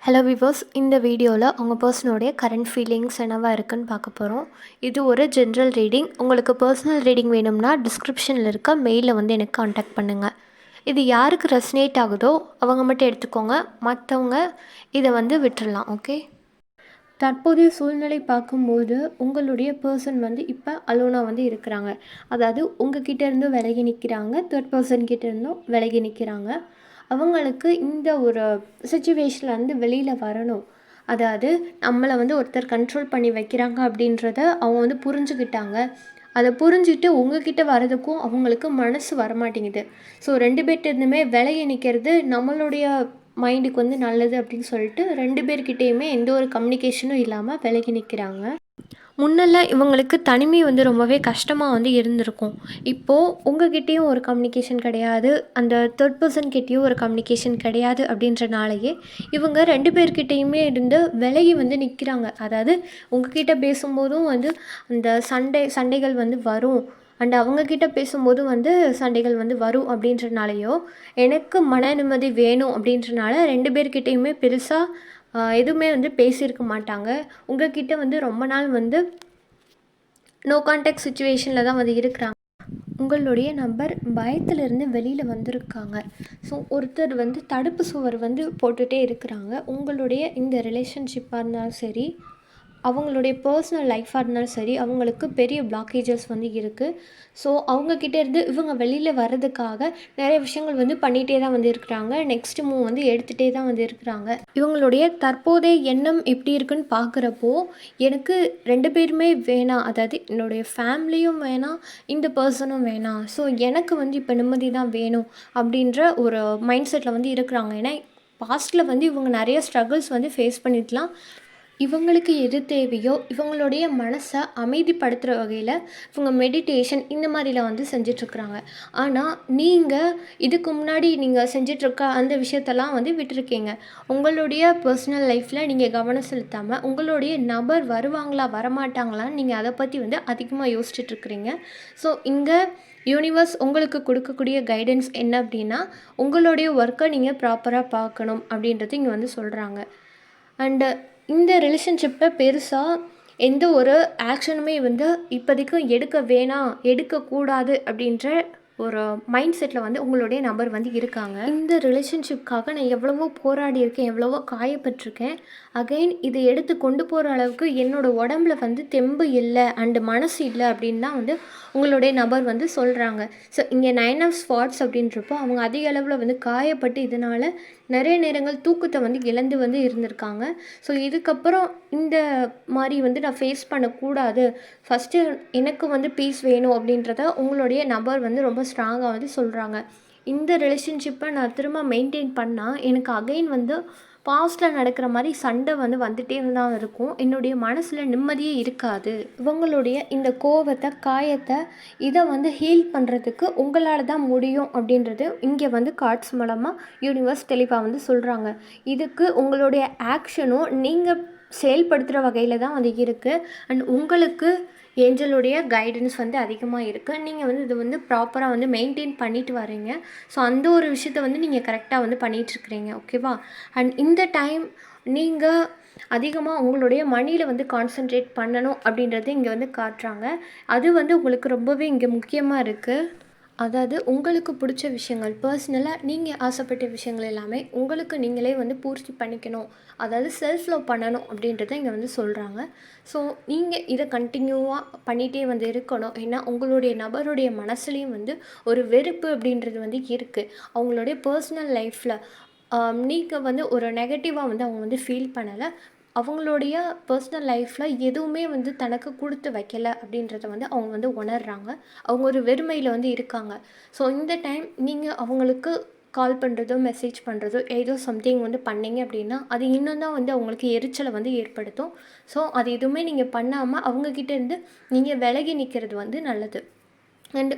Hello viewers, இந்த வீடியோவில் உங்கள் பர்சனோடைய கரண்ட் ஃபீலிங்ஸ் என்னவா இருக்குன்னு பார்க்க போகிறோம். இது ஒரு ஜென்ரல் ரீடிங். உங்களுக்கு பர்சனல் ரீடிங் வேணும்னா டிஸ்கிரிப்ஷனில் இருக்க மெயிலில் வந்து எனக்கு காண்டாக்ட் பண்ணுங்கள். இது யாருக்கு ரெசனேட் ஆகுதோ அவங்க மட்டும் எடுத்துக்கோங்க, மற்றவங்க இதை வந்து விட்டுடலாம். ஓகே. தற்போதைய சூழ்நிலை பார்க்கும்போது உங்களுடைய பர்சன் வந்து இப்போ அலோனாக வந்து இருக்கிறாங்க. அதாவது உங்கள் கிட்டேருந்தும் விலகி நிற்கிறாங்க, தேர்ட் பர்சன் கிட்டேருந்தும் விலகி நிற்கிறாங்க. அவங்களுக்கு இந்த ஒரு சிச்சுவேஷன்லேருந்து வெளியில் வரணும். அதாவது நம்மளை வந்து ஒருத்தர் கண்ட்ரோல் பண்ணி வைக்கிறாங்க அப்படின்றத அவங்க வந்து புரிஞ்சுக்கிட்டாங்க. அதை புரிஞ்சுக்கிட்டு உங்ககிட்ட வரதுக்கும் அவங்களுக்கு மனசு வரமாட்டேங்குது. ஸோ 2 பேர்ட்டேருந்துமே விலகி நிற்கிறது நம்மளுடைய மைண்டுக்கு வந்து நல்லது அப்படின்னு சொல்லிட்டு 2 பேர்கிட்டேயுமே எந்த ஒரு கம்யூனிகேஷனும் இல்லாமல் விலகி நிற்கிறாங்க. முன்னெல்லாம் இவங்களுக்கு தனிமை வந்து ரொம்பவே கஷ்டமாக வந்து இருந்திருக்கும். இப்போது உங்ககிட்டேயும் ஒரு கம்யூனிகேஷன் கிடையாது, அந்த தேர்ட் பர்சன் கிட்டேயும் ஒரு கம்யூனிகேஷன் கிடையாது. அப்படின்றனாலேயே இவங்க 2 பேர்கிட்டையுமே இருந்து விலகி வந்து நிற்கிறாங்க. அதாவது உங்ககிட்ட பேசும்போதும் வந்து அந்த சண்டைகள் வந்து வரும், அண்ட் அவங்கக்கிட்ட பேசும்போது வந்து சண்டைகள் வந்து வரும். அப்படின்றனாலையோ எனக்கு மன நிம்மதி வேணும் அப்படின்றனால 2 பேர்கிட்டையுமே பெருசாக எதுவுமே வந்து பேசியிருக்க மாட்டாங்க. உங்கள்கிட்ட வந்து ரொம்ப நாள் வந்து நோ கான்டாக்ட் சுச்சுவேஷனில் தான் வந்து இருக்கிறாங்க. உங்களுடைய நபர் பயத்திலிருந்து வெளியில் வந்திருக்காங்க. ஸோ ஒருத்தர் வந்து தடுப்பு சுவர் வந்து போட்டுகிட்டே இருக்கிறாங்க. உங்களுடைய இந்த ரிலேஷன்ஷிப்பாக இருந்தாலும் சரி, அவங்களுடைய பர்சனல் லைஃபாக இருந்தாலும் சரி, அவங்களுக்கு பெரிய பிளாக்கேஜஸ் வந்து இருக்குது. ஸோ அவங்கக்கிட்டேருந்து இவங்க வெளியில் வர்றதுக்காக நிறைய விஷயங்கள் வந்து பண்ணிகிட்டே தான் வந்து இருக்கிறாங்க. நெக்ஸ்ட் மூவ் வந்து எடுத்துகிட்டே தான் வந்து இருக்கிறாங்க. இவங்களுடைய தற்போதைய எண்ணம் எப்படி இருக்குன்னு பார்க்குறப்போ எனக்கு 2 பேருமே வேணாம். அதாவது என்னுடைய ஃபேமிலியும் வேணாம், இந்த பர்சனும் வேணாம். ஸோ எனக்கு வந்து இப்போ நிம்மதி தான் வேணும் அப்படின்ற ஒரு மைண்ட் செட்டில் வந்து இருக்கிறாங்க. ஏன்னா பாஸ்ட்டில் வந்து இவங்க நிறைய ஸ்ட்ரகிள்ஸ் வந்து ஃபேஸ் பண்ணிடலாம். இவங்களுக்கு எது தேவையோ இவங்களுடைய மனசை அமைதிப்படுத்துகிற வகையில் இவங்க மெடிடேஷன் இந்த மாதிரிலாம் வந்து செஞ்சிட்ருக்குறாங்க. ஆனால் நீங்கள் இதுக்கு முன்னாடி நீங்கள் செஞ்சிட்ருக்க அந்த விஷயத்தெல்லாம் வந்து விட்டுருக்கீங்க. உங்களுடைய பர்சனல் லைஃப்பில் நீங்கள் கவனம் செலுத்தாமல் உங்களுடைய நபர் வருவாங்களா வரமாட்டாங்களான்னு நீங்கள் அதை பற்றி வந்து அதிகமாக யோசிச்சுட்ருக்குறீங்க. ஸோ இங்கே யூனிவர்ஸ் உங்களுக்கு கொடுக்கக்கூடிய கைடன்ஸ் என்ன அப்படின்னா, உங்களுடைய ஒர்க்கை நீங்கள் ப்ராப்பராக பார்க்கணும் அப்படின்றது இங்கே வந்து சொல்கிறாங்க. அண்டு இந்த ரிலேஷன்ஷிப்பை பெருசாக எந்த ஒரு ஆக்ஷனுமே வந்து இப்போதைக்கு எடுக்க வேணாம், எடுக்கக்கூடாது அப்படின்ற ஒரு மைண்ட் செட்டில் வந்து உங்களுடைய நபர் வந்து இருக்காங்க. இந்த ரிலேஷன்ஷிப்காக நான் எவ்வளவோ போராடி இருக்கேன், எவ்வளவோ காயப்பட்டிருக்கேன். அகைன் இதை எடுத்து கொண்டு போகிற அளவுக்கு என்னோடய உடம்புல வந்து தெம்பு இல்லை அண்டு மனசு இல்லை அப்படின்னு தான் வந்து உங்களுடைய நபர் வந்து சொல்கிறாங்க. ஸோ இங்கே 9 ஆஃப் ஸ்பாட்ஸ் அப்படின்றப்போ அவங்க அதிக அளவில் வந்து காயப்பட்டு இதனால் நிறைய நேரங்கள் தூக்கத்தை வந்து இழந்து வந்து இருந்திருக்காங்க. ஸோ இதுக்கப்புறம் இந்த மாதிரி வந்து நான் ஃபேஸ் பண்ணக்கூடாது, ஃபஸ்ட்டு எனக்கு வந்து பீஸ் வேணும் அப்படின்றத உங்களுடைய நபர் வந்து ரொம்ப ஸ்ட்ராங்காக வந்து சொல்கிறாங்க. இந்த ரிலேஷன்ஷிப்பை நான் திரும்ப மெயின்டைன் பண்ணால் எனக்கு அகைன் வந்து பாஸ்ட்டில் நடக்கிற மாதிரி சண்டை வந்து வந்துகிட்டே தான் இருக்கும். என்னுடைய மனசில் நிம்மதியே இருக்காது. இவங்களுடைய இந்த கோபத்தை, காயத்தை இதை வந்து ஹீல் பண்ணுறதுக்கு உங்களால் தான் முடியும் அப்படின்றது இங்கே வந்து கார்ட்ஸ் மூலமாக யூனிவர்ஸ் தெளிவாக வந்து சொல்கிறாங்க. இதுக்கு உங்களுடைய ஆக்ஷனும் நீங்கள் செயல்படுத்துகிற வகையில் தான் வந்து இருக்குது. அண்ட் உங்களுக்கு ஏஞ்சலுடைய கைடன்ஸ் வந்து அதிகமாக இருக்குது. நீங்கள் வந்து இது வந்து ப்ராப்பராக வந்து மெயின்டைன் பண்ணிட்டு வரீங்க. ஸோ அந்த ஒரு விஷயத்த வந்து நீங்கள் கரெக்டாக வந்து பண்ணிகிட்ருக்கிறீங்க. ஓகேவா? அண்ட் இந்த டைம் நீங்கள் அதிகமாக உங்களுடைய மணியில் வந்து கான்சன்ட்ரேட் பண்ணணும் அப்படின்றது இங்கே வந்து காட்டுறாங்க. அது வந்து உங்களுக்கு ரொம்பவே இங்கே முக்கியமாக இருக்குது. அதாவது உங்களுக்கு பிடிச்ச விஷயங்கள், பர்சனலாக நீங்கள் ஆசைப்பட்ட விஷயங்கள் எல்லாமே உங்களுக்கு நீங்களே வந்து பூர்த்தி பண்ணிக்கணும். அதாவது செல்ஃப் லவ் பண்ணணும் அப்படின்றத இங்கே வந்து சொல்கிறாங்க. ஸோ நீங்கள் இதை கண்டினியூவாக பண்ணிகிட்டே வந்து இருக்கணும். ஏன்னா உங்களுடைய நபருடைய மனசுலேயும் வந்து ஒரு வெறுப்பு அப்படின்றது வந்து இருக்குது. அவங்களுடைய பர்சனல் லைஃப்பில் நீங்கள் வந்து ஒரு நெகட்டிவாக வந்து அவங்க வந்து ஃபீல் பண்ணலை. அவங்களுடைய பர்சனல் லைஃப்பில் எதுவுமே வந்து தனக்கு கொடுத்து வைக்கலை அப்படின்றத வந்து அவங்க வந்து உணர்கிறாங்க. அவங்க ஒரு வெறுமையில் வந்து இருக்காங்க. ஸோ இந்த டைம் நீங்கள் அவங்களுக்கு கால் பண்ணுறதோ, மெசேஜ் பண்ணுறதோ, ஏதோ சம்திங் வந்து பண்ணிங்க அப்படின்னா அது இன்னும் தான் வந்து அவங்களுக்கு எரிச்சலை வந்து ஏற்படுத்தும். ஸோ அது எதுவுமே நீங்கள் பண்ணாமல் அவங்கக்கிட்டேருந்து நீங்கள் விலகி நிற்கிறது வந்து நல்லது. அண்டு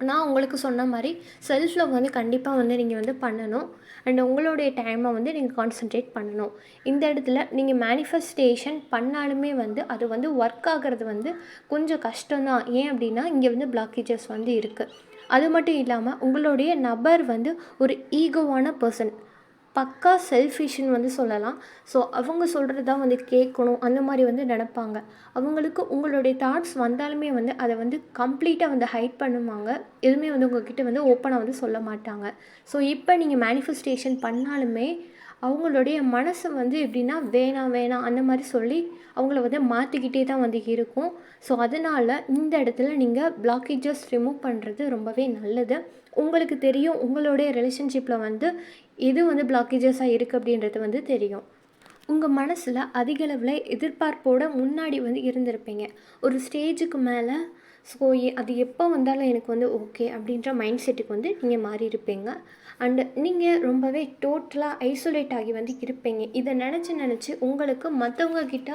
நான் உங்களுக்கு சொன்ன மாதிரி செல்ஃப் லவ் வந்து கண்டிப்பாக வந்து நீங்கள் வந்து பண்ணணும். அண்ட் உங்களுடைய டைமை வந்து நீங்கள் கான்சன்ட்ரேட் பண்ணணும். இந்த இடத்துல நீங்கள் மேனிஃபெஸ்டேஷன் பண்ணாலுமே வந்து அது வந்து ஒர்க் ஆகிறது வந்து கொஞ்சம் கஷ்டம்தான். ஏன் அப்படின்னா இங்கே வந்து பிளாக்கேஜஸ் வந்து இருக்குது. அது மட்டும் இல்லாமல் உங்களுடைய நபர் வந்து ஒரு ஈகோவான பர்சன். பக்கா செல்ஃபிஷ்ன்னு வந்து சொல்லலாம். ஸோ அவங்க சொல்கிறது தான் வந்து கேட்கணும் அந்த மாதிரி வந்து நினப்பாங்க. அவங்களுக்கு உங்களுடைய தாட்ஸ் வந்தாலுமே வந்து அதை வந்து கம்ப்ளீட்டாக வந்து ஹைட் பண்ணுவாங்க. எதுவுமே வந்து உங்ககிட்ட வந்து ஓப்பனாக வந்து சொல்ல மாட்டாங்க. ஸோ இப்போ நீங்கள் மேனிஃபெஸ்டேஷன் பண்ணாலுமே அவங்களுடைய மனசு வந்து எப்படின்னா வேணாம் வேணாம் அந்த மாதிரி சொல்லி அவங்கள வந்து மாற்றிக்கிட்டே தான் வந்து இருக்கும். ஸோ அதனால் இந்த இடத்துல நீங்கள் பிளாக்கேஜஸ் ரிமூவ் பண்ணுறது ரொம்பவே நல்லது. உங்களுக்கு தெரியும் உங்களுடைய ரிலேஷன்ஷிப்பில் வந்து எது வந்து பிளாக்கேஜஸாக இருக்குது அப்படின்றது வந்து தெரியும். உங்கள் மனசில் அதிகளவில் எதிர்பார்ப்போட முன்னாடி வந்து இருந்திருப்பீங்க. ஒரு ஸ்டேஜுக்கு மேலே ஸோ அது எப்போ வந்தாலும் எனக்கு வந்து ஓகே அப்படின்ற மைண்ட் செட்டுக்கு வந்து நீங்கள் மாறியிருப்பீங்க. அண்டு நீங்கள் ரொம்பவே டோட்டலாக ஐசோலேட் ஆகி வந்து இருப்பீங்க. இதை நினச்சி உங்களுக்கு மற்றவங்க கிட்ட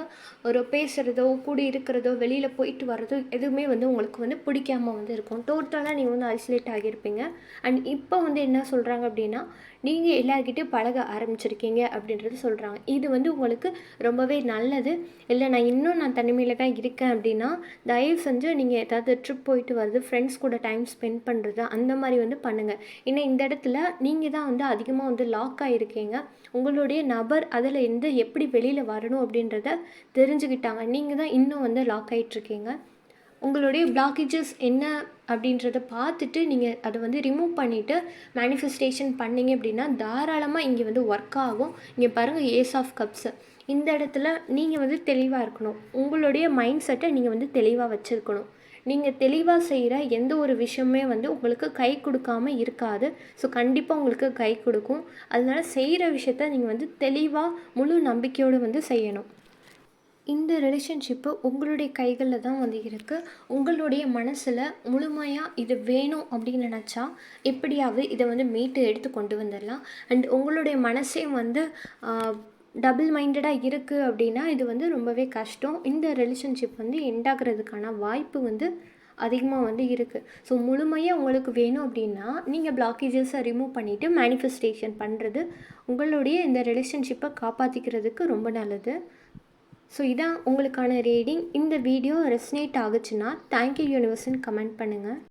ஒரு பேசுகிறதோ கூடி இருக்கிறதோ வெளியில் போயிட்டு வர்றதோ எதுவுமே வந்து உங்களுக்கு வந்து பிடிக்காமல் வந்து இருக்கும். டோட்டலாக நீங்கள் வந்து ஐசோலேட் ஆகியிருப்பீங்க. அண்ட் இப்போ வந்து என்ன சொல்கிறாங்க அப்படின்னா நீங்கள் எல்லாருக்கிட்டையும் பழக ஆரம்பிச்சிருக்கீங்க அப்படின்றது சொல்கிறாங்க. இது வந்து உங்களுக்கு ரொம்பவே நல்லது. இல்லை நான் தனிமையில் தான் இருக்கேன் அப்படின்னா தயவு செஞ்சு நீங்கள் ஏதாவது ட்ரிப் போயிட்டு வருது ஃப்ரெண்ட்ஸ் கூட டைம் ஸ்பெண்ட் பண்ணுறது அந்த மாதிரி வந்து பண்ணுங்கள். ஏன்னா இந்த இடத்துல நீங்கள் தான் வந்து அதிகமாக வந்து லாக் ஆகிருக்கீங்க. உங்களுடைய நபர் அதில் இருந்து எப்படி வெளியில் வரணும் அப்படின்றத தெரிஞ்சுக்கிட்டாங்க. நீங்கள் தான் இன்னும் வந்து லாக் ஆகிட்ருக்கீங்க. உங்களுடைய பிளாக்கேஜஸ் என்ன அப்படின்றத பார்த்துட்டு நீங்கள் அதை வந்து ரிமூவ் பண்ணிவிட்டு மேனிஃபெஸ்டேஷன் பண்ணிங்க அப்படின்னா தாராளமாக இங்கே வந்து ஒர்க் ஆகும். இங்கே பாருங்கள் ஏஸ் ஆஃப் கப்ஸு. இந்த இடத்துல நீங்கள் வந்து தெளிவாக இருக்கணும். உங்களுடைய மைண்ட் செட்டை நீங்கள் வந்து தெளிவாக வச்சுருக்கணும். நீங்கள் தெளிவாக செய்கிற எந்த ஒரு விஷயமே வந்து உங்களுக்கு கை கொடுக்காமல் இருக்காது. ஸோ கண்டிப்பாக உங்களுக்கு கை கொடுக்கும். அதனால் செய்கிற விஷயத்த நீங்கள் வந்து தெளிவாக முழு நம்பிக்கையோடு வந்து செய்யணும். இந்த ரிலேஷன்ஷிப்பு உங்களுடைய கைகளில் தான் வந்து இருக்குது. உங்களுடைய மனசில் முழுமையாக இது வேணும் அப்படின்னு நினச்சா எப்படியாவது இதை வந்து மீட்டு எடுத்து கொண்டு வந்துடலாம். அண்ட் உங்களுடைய மனசே வந்து டபுள் மைண்டடாக இருக்குது அப்படின்னா இது வந்து ரொம்பவே கஷ்டம். இந்த ரிலேஷன்ஷிப் வந்து எண்டாகிறதுக்கான வாய்ப்பு வந்து அதிகமாக வந்து இருக்குது. ஸோ முழுமையாக உங்களுக்கு வேணும் அப்படின்னா நீங்கள் பிளாக்கேஜஸை ரிமூவ் பண்ணிவிட்டு மேனிஃபெஸ்டேஷன் பண்ணுறது உங்களுடைய இந்த ரிலேஷன்ஷிப்பை காப்பாற்றிக்கிறதுக்கு ரொம்ப நல்லது. ஸோ இதான் உங்களுக்கான ரீடிங். இந்த வீடியோ ரெசனேட் ஆகுச்சுன்னா தேங்க்யூ யூனிவர்ஸ்ன்னு கமெண்ட் பண்ணுங்கள்.